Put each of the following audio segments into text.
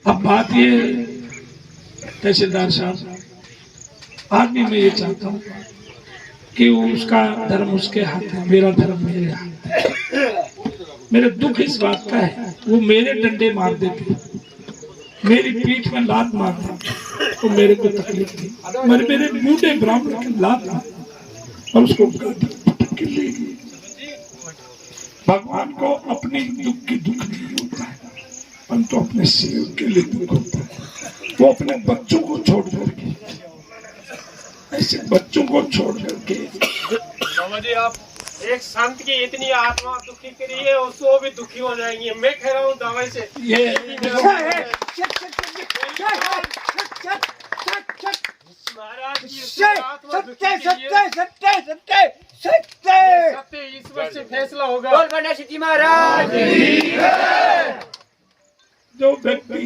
अब बात ये तहसीलदार साहब, आज भी मैं ये चाहता हूँ कि उसका धर्म उसके हाथ है, मेरा धर्म मेरे हाथ है। मेरे दुख इस बात का है, वो मेरे डंडे मार देते, मेरी पीठ में लात मार देते तो मेरे को तकलीफ थी, मेरे बूढ़े ब्राह्मण की लात और उसको पटक के ले गई। भगवान को अपने दुख की दुख नहीं होता है, परंतु अपने सेवक के लिए दुख होता है। वो अपने बच्चों को छोड़ करके, ऐसे बच्चों को छोड़ करके, समझिए आप एक संत की इतनी आत्मा दुखी करिए, उसको भी दुखी हो जाएंगे। मैं कह रहा हूँ दवाई से ये महाराज की सत्य ईश्वर से फैसला होगा। महाराज जो व्यक्ति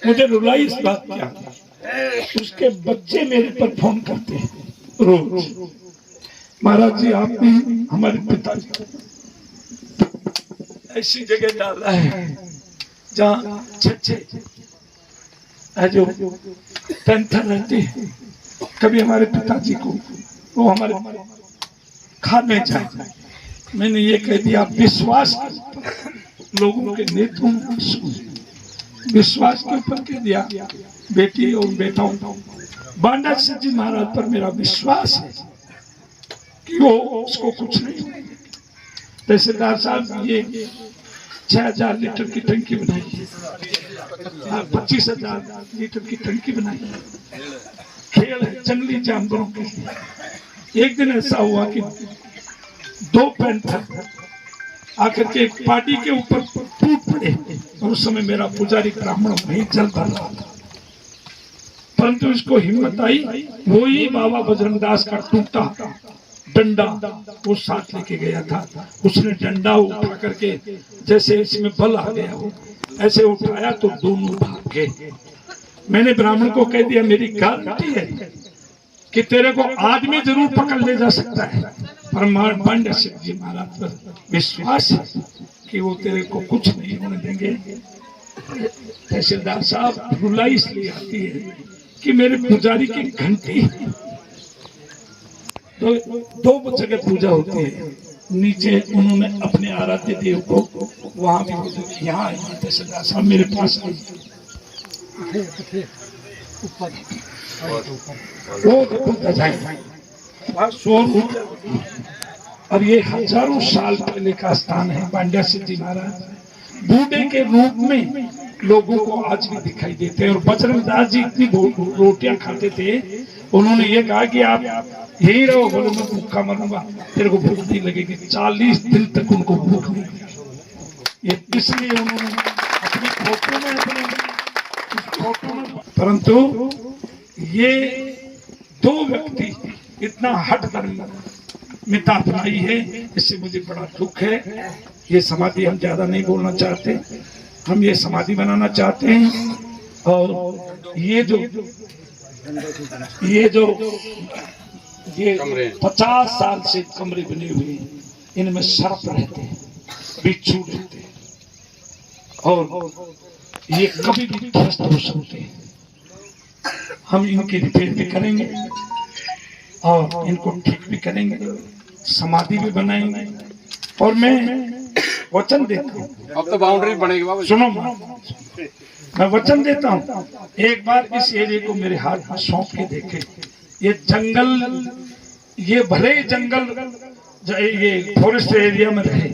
मुझे रुलाई इस बात क्या, उसके बच्चे मेरे पर फोन करते हैं रोज, महाराज जी आपने हमारे पिताजी ऐसी जगह डाला है जहाँ छे जो पैंथर रहते हैं, कभी हमारे पिताजी को वो हमारे खा नहीं जाए। मैंने ये कह दिया, विश्वास लोगों के नेत्रों में विश्वास के ऊपर कह दिया, बेटी और बेटाओं बांडा सिंह जी महाराज पर मेरा विश्वास है कि वो उसको कुछ नहीं। तहसीलदार साहब ये 6000 लीटर की टंकी बनाई है, 25,000 लीटर की टंकी बनाई है, खेल है जंगली जानवरों के लिए। एक दिन ऐसा हुआ कि 2 पैंथर आकर के पार्टी के ऊपर टूट पड़े और उस समय मेरा पुजारी ब्राह्मण वहीं जल भर रहा था, परंतु इसको हिम्मत आई, वही बाबा बजरंगदास का टूटा डंडा वो साथ लेके गया था। उसने डंडा उठा करके, जैसे इसमें बल आ गया हो ऐसे उठाया तो दोनों भाग गए। मैंने ब्राह्मण को कह दिया, मेरी गारंटी है कि तेरे को आदमी जरूर पकड़ ले जा सकता है, पर पांड्या सिंह जी महाराज पर विश्वास है कि वो तेरे को कुछ नहीं होने देंगे। तहसीलदार साहब, रुलाई इसलिए आती है कि मेरे पुजारी की घंटी तो 2 जगह पूजा होती है, नीचे उन्होंने अपने आराध्य देव को वहां भी, यहाँ तहसीलदार साहब मेरे पास और ये हजारों साल पहले का स्थान है। पांड्या सिंह जी महाराज बूढ़े के रूप में लोगों को आज भी दिखाई देते हैं। और बजरंगदास जी इतनी रोटियां खाते थे, उन्होंने ये कहा कि आप यही रहो, बोले मैं भूखा मरूंगा, तेरे को भूख नहीं लगेगी। 40 दिन तक उनको भूख नहीं लगी। ये इसलिए उन्होंने अपनी फोटो में परंतु ये 2 व्यक्ति इतना हट धर्म मिता अपनाई है, इससे मुझे बड़ा दुख है। ये समाधि हम ज्यादा नहीं बोलना चाहते, हम ये समाधि बनाना चाहते हैं। और ये जो 50 साल से कमरे बने हुए हैं, इनमें सर्प रहते हैं, बिच्छू रहते हैं, और ये कभी भी ध्वस्त हो सकते हैं। हम इनकी रिपेयर भी करेंगे और इनको ठीक भी करेंगे, समाधि भी बनाएंगे। और मैं वचन देता हूँ, अब तो बाउंड्री बनेगी बाबा। सुनो, मैं वचन देता हूँ, एक बार इस एरिया को मेरे हाथ में सौंप के देखे। ये जंगल, ये भले जंगल ये फॉरेस्ट एरिया में रहे,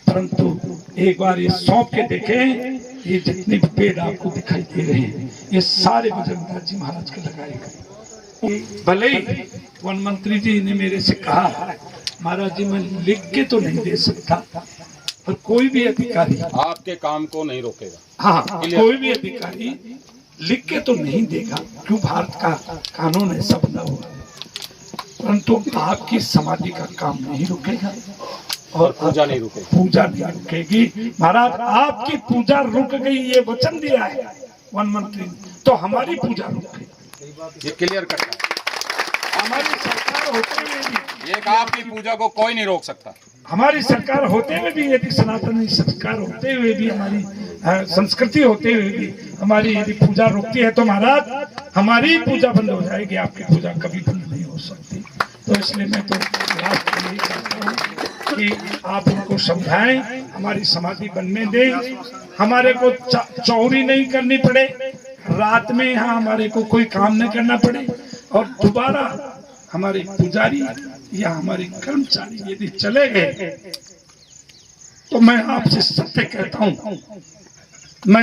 परंतु एक बार ये सौंप के देखे, ये जितने भी पेड़ आपको दिखाई दे रहे हैं, ये सारे बजरंगदास जी महाराज के लगाए गए। भले ही वन मंत्री जी ने मेरे से कहा, महाराज जी मैं लिख के तो नहीं दे सकता, पर कोई भी अधिकारी आपके काम को नहीं रोकेगा। हाँ, कोई भी अधिकारी लिख के तो नहीं देगा, क्यों, भारत का कानून ऐसा बना हुआ है, परंतु आपकी समाधि का काम नहीं रुकेगा और पूजा नहीं रुकेगी, पूजा नहीं रुकेगी। महाराज आपकी पूजा रुक गई, ये वचन दिया है वन मंत्री ने, तो हमारी पूजा रुक गई। ये क्लियर करता है, हमारी सरकार होते हुए भी ये आपकी पूजा को कोई नहीं रोक सकता। हमारी सरकार होते हुए भी, यदि सनातनी सरकार होते हुए भी, हमारी संस्कृति होते हुए भी हमारी यदि पूजा रोकती है तो महाराज हमारी पूजा बंद हो जाएगी, आपकी पूजा कभी बंद नहीं हो सकती। तो इसलिए मैं तो लास्ट में यही चाहता हूँ कि आप उनको समझाएं, हमारी समाधि बनने दें, हमारे को चौरी नहीं करनी पड़े, रात में यहाँ हमारे को कोई काम नहीं करना पड़े, और दोबारा हमारे पुजारी या हमारे कर्मचारी यदि चले गए तो मैं आपसे सत्य कहता हूं, मैं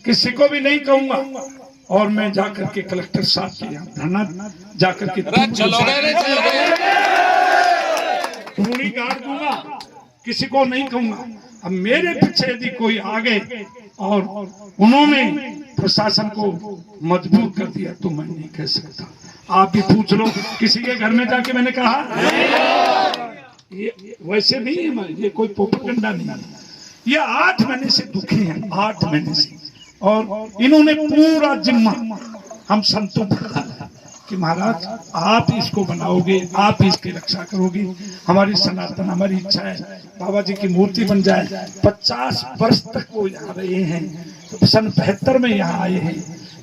किसी को भी नहीं कहूंगा, और मैं जाकर के कलेक्टर साहब के यहाँ धरना जाकर के धूनी गाड़ दूंगा, किसी को नहीं कहूंगा। अब मेरे पीछे यदि कोई आ गए और उन्होंने प्रशासन को मजबूर कर दिया तो मैं नहीं कह सकता। आप भी पूछ लो किसी के घर में जाके मैंने कहा, ये वैसे नहीं है, ये कोई प्रोपेगेंडा नहीं है। ये 8 महीने से दुखी हैं, 8 महीने से, और इन्होंने पूरा जिम्मा हम संतों पर डाला कि महाराज आप इसको बनाओगे, आप इसकी रक्षा करोगे। हमारी सनातन, हमारी इच्छा है बाबा जी की मूर्ति बन जाए। 50 वर्ष तक वो यहाँ रहे हैं, तो सन 72 में यहाँ आए हैं,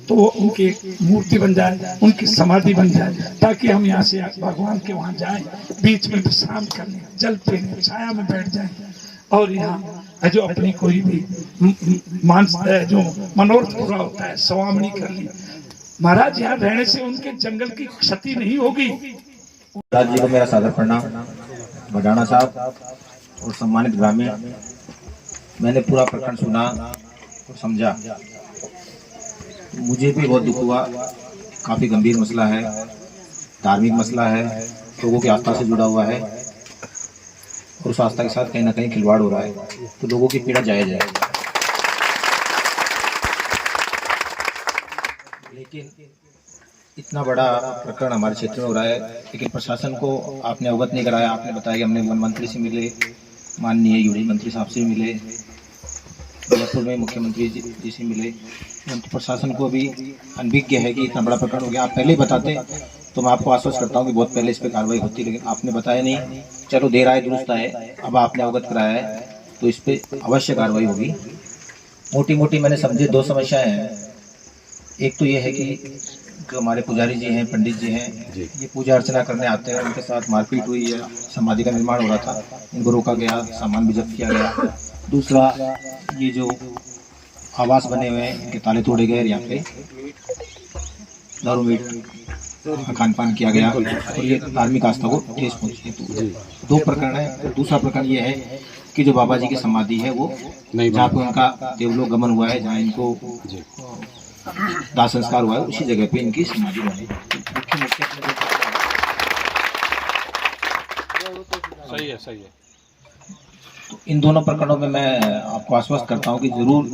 तो उनकी मूर्ति बन जाए, उनकी समाधि बन जाए, ताकि हम यहाँ से भगवान के वहाँ जाएं, बीच में विश्राम करने, जल पीने, छाया में बैठ जाएं, और यहाँ जो अपनी कोई भी मानस जो मनोरथ पूरा होता है स्वामनी कर ली। महाराज यहाँ रहने से उनके जंगल की क्षति नहीं होगी। महाराज जी को मेरा सादर प्रणाम। बडाना साहब और सम्मानित ग्रामीण, मैंने पूरा प्रकरण सुना और समझा, मुझे भी बहुत दुख हुआ। काफ़ी गंभीर मसला है, धार्मिक मसला है, लोगों की आस्था से जुड़ा हुआ है, और उस आस्था के साथ कहीं ना कहीं खिलवाड़ हो रहा है, तो लोगों की पीड़ा जायज़ है। लेकिन इतना बड़ा प्रकरण हमारे क्षेत्र में हो रहा है, लेकिन प्रशासन को आपने अवगत नहीं कराया। आपने बताया कि हमने वन मंत्री से मिले, माननीय यूडी मंत्री साहब से मिले, जयपुर में मुख्यमंत्री जी से मिले, तो प्रशासन को भी अनभिज्ञ है कि इतना बड़ा प्रकरण हो गया। आप पहले ही बताते तो मैं आपको आश्वस्त करता हूँ कि बहुत पहले इस पर कार्रवाई होती, लेकिन आपने बताया नहीं। चलो देर आए दुरुस्त आए, अब आपने अवगत कराया है तो इस पर अवश्य कार्रवाई होगी। मोटी मोटी मैंने समझे 2 समस्याएं हैं। एक तो ये है कि जो हमारे पुजारी जी हैं, पंडित जी हैं, ये पूजा अर्चना करने आते हैं, उनके साथ मारपीट हुई है, समाधि का निर्माण हो रहा था, इनको रोका गया, सामान भी जब्त किया गया। दूसरा, ये जो आवास बने हुए हैं इनके ताले तोड़े गए, यहाँ पे दारू मीट खान पान किया गया, और ये धार्मिक आस्था को ठेस पहुंची। तो 2 प्रकरण है। दूसरा प्रकरण ये है कि जो बाबा जी की समाधि है वो जहाँ पे उनका देवलोक गमन हुआ है, जहाँ इनको दाह संस्कार हुआ है, उसी जगह पे इनकी समाधि बनी। सही है, सही है। तो इन दोनों प्रकरणों में मैं आपको आश्वस्त करता हूं कि जरूर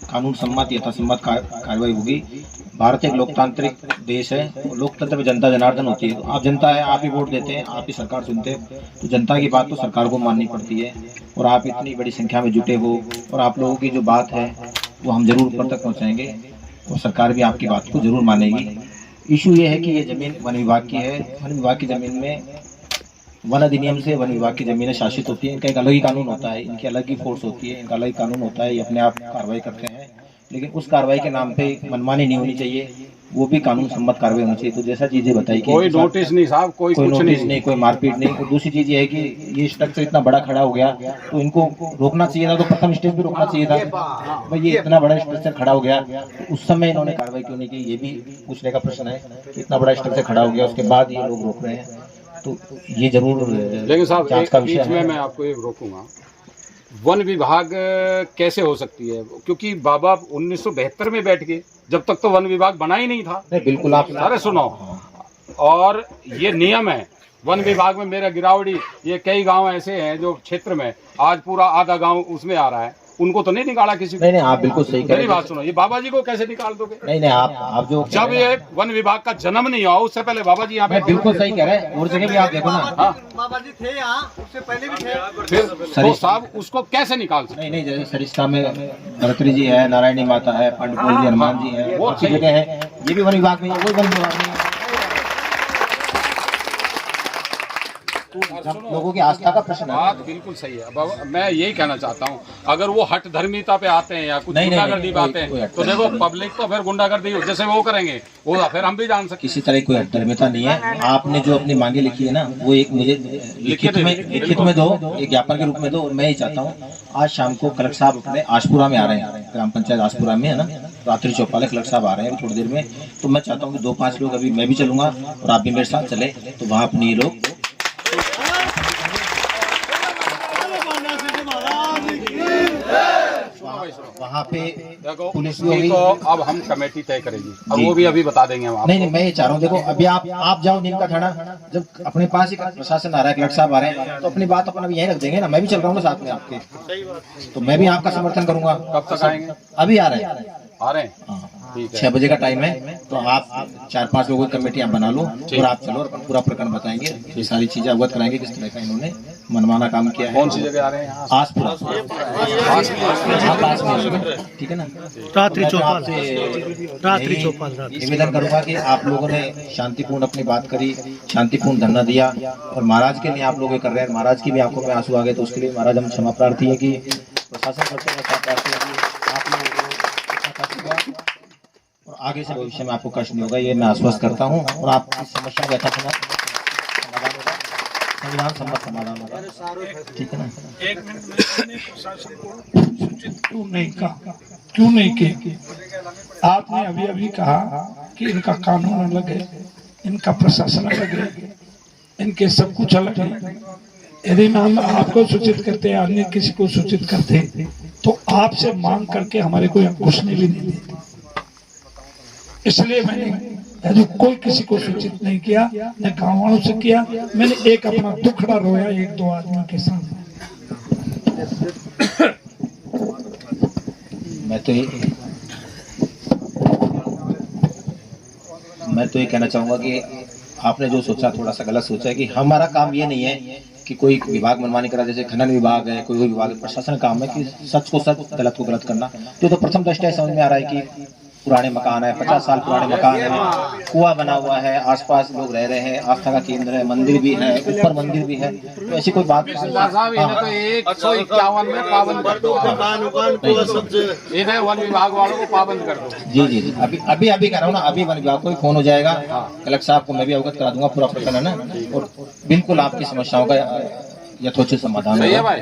कानून सम्मत यथासम्मत कार्रवाई होगी। भारत एक लोकतांत्रिक देश है, और लोकतंत्र में जनता जनार्दन होती है। तो आप जनता है, आप ही वोट देते हैं, आप ही सरकार चुनते हैं, तो जनता की बात तो सरकार को माननी पड़ती है। और आप इतनी बड़ी संख्या में जुटे हो, और आप लोगों की जो बात है वो हम जरूर ऊपर तक पहुँचाएंगे, और सरकार भी आपकी बात को जरूर मानेगी। इशू ये है कि ये ज़मीन वन विभाग की है। वन विभाग की ज़मीन में वन अधिनियम से वन विभाग की ज़मीनें शासित होती हैं। इनका एक अलग ही कानून होता है, इनकी अलग ही फोर्स होती है, इनका अलग ही कानून होता है। ये अपने आप कार्रवाई करते हैं, लेकिन उस कार्रवाई के नाम पे मनमानी नहीं होनी चाहिए, वो भी कानून सम्मत कार्रवाई होनी चाहिए। तो जैसा चीज़ें बताई कि कोई नोटिस नहीं साहब, कोई कुछ नोटिस नहीं, कोई मारपीट नहीं। और दूसरी चीज़ ये है कि ये स्ट्रक्चर इतना बड़ा खड़ा हो गया, तो इनको रोकना चाहिए था, तो प्रथम स्टेज पे रोकना चाहिए था। भाई ये इतना बड़ा स्ट्रक्चर खड़ा हो गया, तो उस समय इन्होंने कार्रवाई क्यों नहीं की, ये भी पूछने का प्रश्न है। इतना बड़ा स्ट्रक्चर खड़ा हो गया, उसके बाद ये लोग रोक रहे हैं, तो ये जरूर लेकिन साहब जांच का विषय बीच में है। मैं आपको एक रोकूंगा, वन विभाग कैसे हो सकती है? क्योंकि बाबा 1972 में बैठ गए, जब तक तो वन विभाग बना ही नहीं था। नहीं, बिल्कुल आप अरे सुनो, और ये नियम है वन विभाग में। मेरा गिरावड़ी, ये कई गांव ऐसे हैं जो क्षेत्र में आज पूरा आधा गांव उसमें आ रहा है, उनको तो नहीं निकाला किसी को। नहीं, आप बिल्कुल सही कह रहे मेरी हैं। बात सुनो, ये बाबा जी को कैसे निकाल दोगे? नहीं, आप जो जब ये वन विभाग का जन्म नहीं हुआ उससे पहले बाबा जी यहाँ पे बिल्कुल सही कह रहे हैं। और जगह भी आप देखो ना, बाबा जी थे यहाँ, उससे पहले भी थे। फिर तो साहब उसको कैसे निकाल सकते? नहीं, जैसे सरिस्का में भरतरी जी है, नारायणी माता है, पंडपुर जी, हनुमान जी है, वो अच्छी जगह है। ये भी वन विभाग में है, वो वन विभाग में है। जब लोगों की आस्था का प्रश्न है। बात बिल्कुल सही है। अब मैं यही कहना चाहता हूँ, अगर वो हट धर्मिता पे आते हैं या कुछ नहीं, गुंडागर्दी पे आते कोई हैं हट तो देखो पब्लिक तो फिर गुंडागर्दी जैसे वो करेंगे वो फिर हम भी जान सकते किसी तरह की कोई धर्मिता नहीं है। आपने जो अपनी मांगे लिखी है ना, वो एक मुझे लिखित में दो, एक ज्ञापन के रूप में दो। मैं ही चाहता हूँ आज शाम को कलेक्टर साहब अपने आशपुरा में आ रहे हैं, ग्राम पंचायत आशपुरा में है ना, रात्रि चौपाल कलेक्टर साहब आ रहे हैं थोड़ी देर में। तो मैं चाहता हूँ कि 2-5 लोग, अभी मैं भी चलूंगा और आप भी मेरे साथ चले, तो वहाँ अपनी ये लोग वहाँ पे देखो पुलिस भी होगी। तो अब हम कमेटी तय करेगी और वो भी अभी बता देंगे हम आपको। नहीं, मैं ये चाह रहा हूँ, देखो अभी आप जाओ नीम का थाना, जब अपने पास ही प्रशासन आ रहा है, कलेक्टर साहब आ रहे हैं, तो अपनी बात अपन अभी यहीं रख देंगे ना। मैं भी चल रहा हूँ ना साथ में आपके, तो मैं भी आपका समर्थन करूंगा। कब तक आएंगे? अभी आ रहे हैं, आ रहे हैं, हाँ, ठीक है। 6 बजे का टाइम है, तो आप 4-5 लोगों की कमेटी आप बना लो और आप चलो और अपन पूरा प्रकरण बताएंगे, ये सारी चीजें अवगत कराएंगे किस तरह का इन्होंने मनमाना काम किया है। कौन सी जगह आ रहे हैं? आसपुरा, हाँ, पास में, ठीक है ना। रात्रि चौपाल, रात्रि चौपाल निवेदन करूंगा कि आप लोगों ने शांतिपूर्ण अपनी बात करी, शांतिपूर्ण धरना दिया, और महाराज के लिए आप लोग ये कर रहे हैं, महाराज की भी आंखों में आंसू आ गए, तो उसके लिए महाराज हम क्षमा प्रार्थी है कि प्रशासन करते हैं, प्रार्थी है कि आप लोगों को अच्छा कष्ट हुआ और आगे से भविष्य में आपको कष्ट नहीं होगा, ये मैं आश्वस्त करता हूँ। और आपकी समस्या का यथासंभव समाधान होगा, संविधान सम्मत समाधान होगा, ठीक है ना। एक मिनट में मैंने प्रशासन को सूचित क्यों नहीं किया? आपने अभी अभी कहा कि इनका कानून अलग है, इनका प्रशासन अलग है, इनके सब कुछ अलग है। यदि हम आपको सूचित करते हैं, अन्य किसी को सूचित करते तो आपसे मांग करके हमारे को घुसने भी नहीं देते। इसलिए मैंने यदि कोई किसी को सूचित नहीं किया, न गाँव वालों से किया, मैंने एक अपना दुखड़ा रोया 1-2 आदमियों के सामने। मैं तो ये कहना चाहूंगा कि आपने जो सोचा थोड़ा सा गलत सोचा है, कि हमारा काम ये नहीं है कि कोई विभाग मनमानी करा, जैसे खनन विभाग है, कोई विभाग है, प्रशासन काम है कि सच को सच, गलत को गलत करना। तो प्रथम दृष्टया समझ में आ रहा है कि पुराने मकान है, 50 साल पुराने मकान है, कुआं बना हुआ है, आसपास लोग रह रहे हैं, आस्था का केंद्र है, मंदिर भी है, ऊपर मंदिर भी है, तो ऐसी कोई बात नहीं। साहब इन्हें तो 151 में पाबंद कर दो, इन्हें वन विभाग वालों को पाबंद कर दो। जी जी जी, अभी कह रहा हूँ ना, अभी वन विभाग को भी फोन हो जाएगा, कलेक्टर साहब को मैं भी अवगत करा दूंगा पूरा प्रकरण है ना, और बिल्कुल आपकी समस्याओं का यथोचित समाधान होगा।